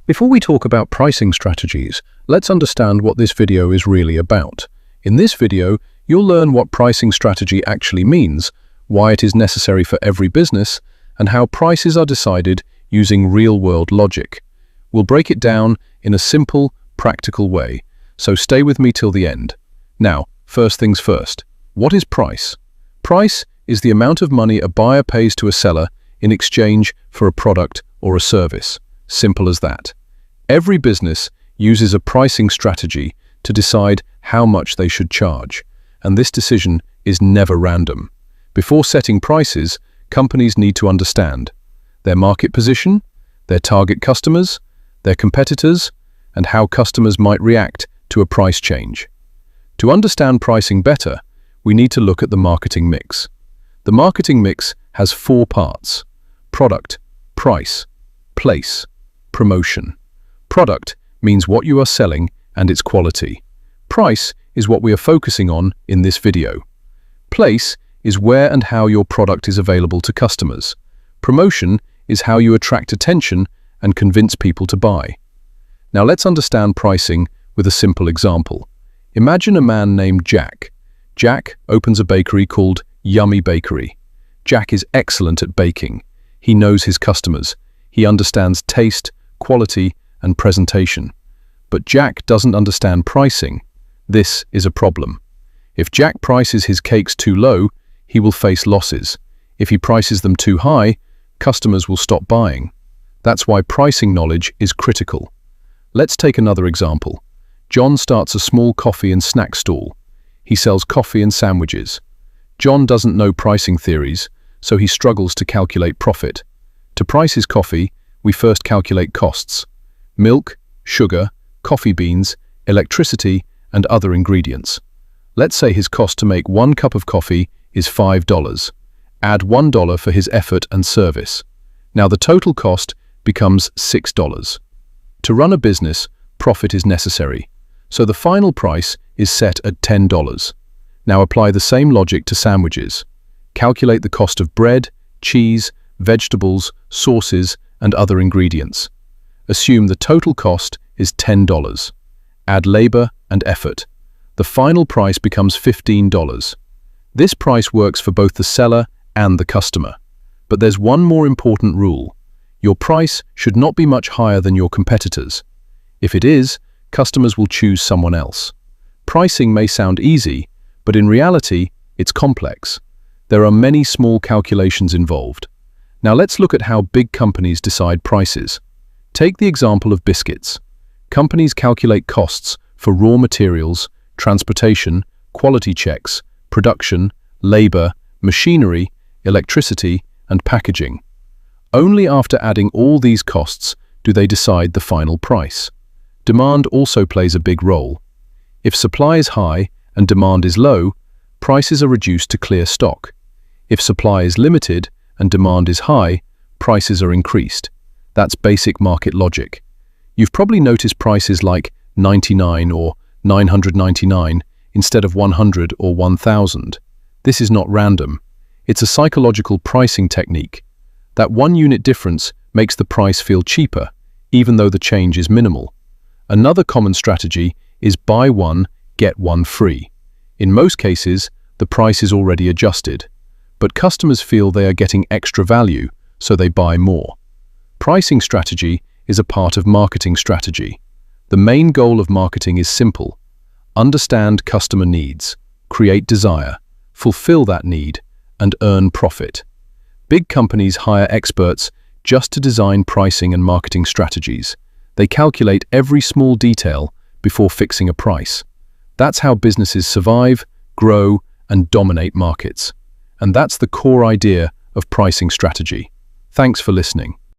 Before we talk about pricing strategies, let's understand what this video is really about. In this video, you'll learn what pricing strategy actually means, why it is necessary for every business, and how prices are decided using real-world logic. We'll break it down in a simple, practical way, so stay with me till the end. Now, first things first, what is price? Price is the amount of money a buyer pays to a seller in exchange for a product or a service. Simple as that. Every business uses a pricing strategy to decide how much they should charge, and this decision is never random. Before setting prices, companies need to understand their market position, their target customers, their competitors, and how customers might react to a price change. To understand pricing better, we need to look at the marketing mix. The marketing mix has 4 parts: product, price, place, promotion. Product means what you are selling and its quality. Price is what we are focusing on in this video. Place is where and how your product is available to customers. Promotion is how you attract attention and convince people to buy. Now let's understand pricing with a simple example. Imagine a man named Jack. Jack opens a bakery called Yummy Bakery. Jack is excellent at baking. He knows his customers. He understands taste, quality, and presentation. But Jack doesn't understand pricing. This is a problem. If Jack prices his cakes too low, he will face losses. If he prices them too high, customers will stop buying. That's why pricing knowledge is critical. Let's take another example. John starts a small coffee and snack stall. He sells coffee and sandwiches. John doesn't know pricing theories, so he struggles to calculate profit. To price his coffee, we first calculate costs: milk, sugar, coffee beans, electricity, and other ingredients. Let's say his cost to make 1 cup of coffee is $5. Add $1 for his effort and service. Now the total cost becomes $6. To run a business, profit is necessary, so the final price is set at $10. Now apply the same logic to sandwiches. Calculate the cost of bread, cheese, vegetables, sauces, and other ingredients. Assume the total cost is $10. Add labor and effort. The final price becomes $15. This price works for both the seller and the customer. But there's one more important rule. Your price should not be much higher than your competitors. If it is, customers will choose someone else. Pricing may sound easy, but in reality, it's complex. There are many small calculations involved. Now let's look at how big companies decide prices. Take the example of biscuits. Companies calculate costs for raw materials, transportation, quality checks, production, labor, machinery, electricity, and packaging. Only after adding all these costs do they decide the final price. Demand also plays a big role. If supply is high and demand is low, prices are reduced to clear stock. If supply is limited and demand is high, prices are increased. That's basic market logic. You've probably noticed prices like 99 or 999 instead of 100 or 1000. This is not random. It's a psychological pricing technique. That 1 unit difference makes the price feel cheaper, even though the change is minimal. Another common strategy is buy one, get one free. In most cases, the price is already adjusted, but customers feel they are getting extra value, so they buy more. Pricing strategy is a part of marketing strategy. The main goal of marketing is simple: understand customer needs, create desire, fulfill that need, and earn profit. Big companies hire experts just to design pricing and marketing strategies. They calculate every small detail before fixing a price. That's how businesses survive, grow, and dominate markets. And that's the core idea of pricing strategy. Thanks for listening.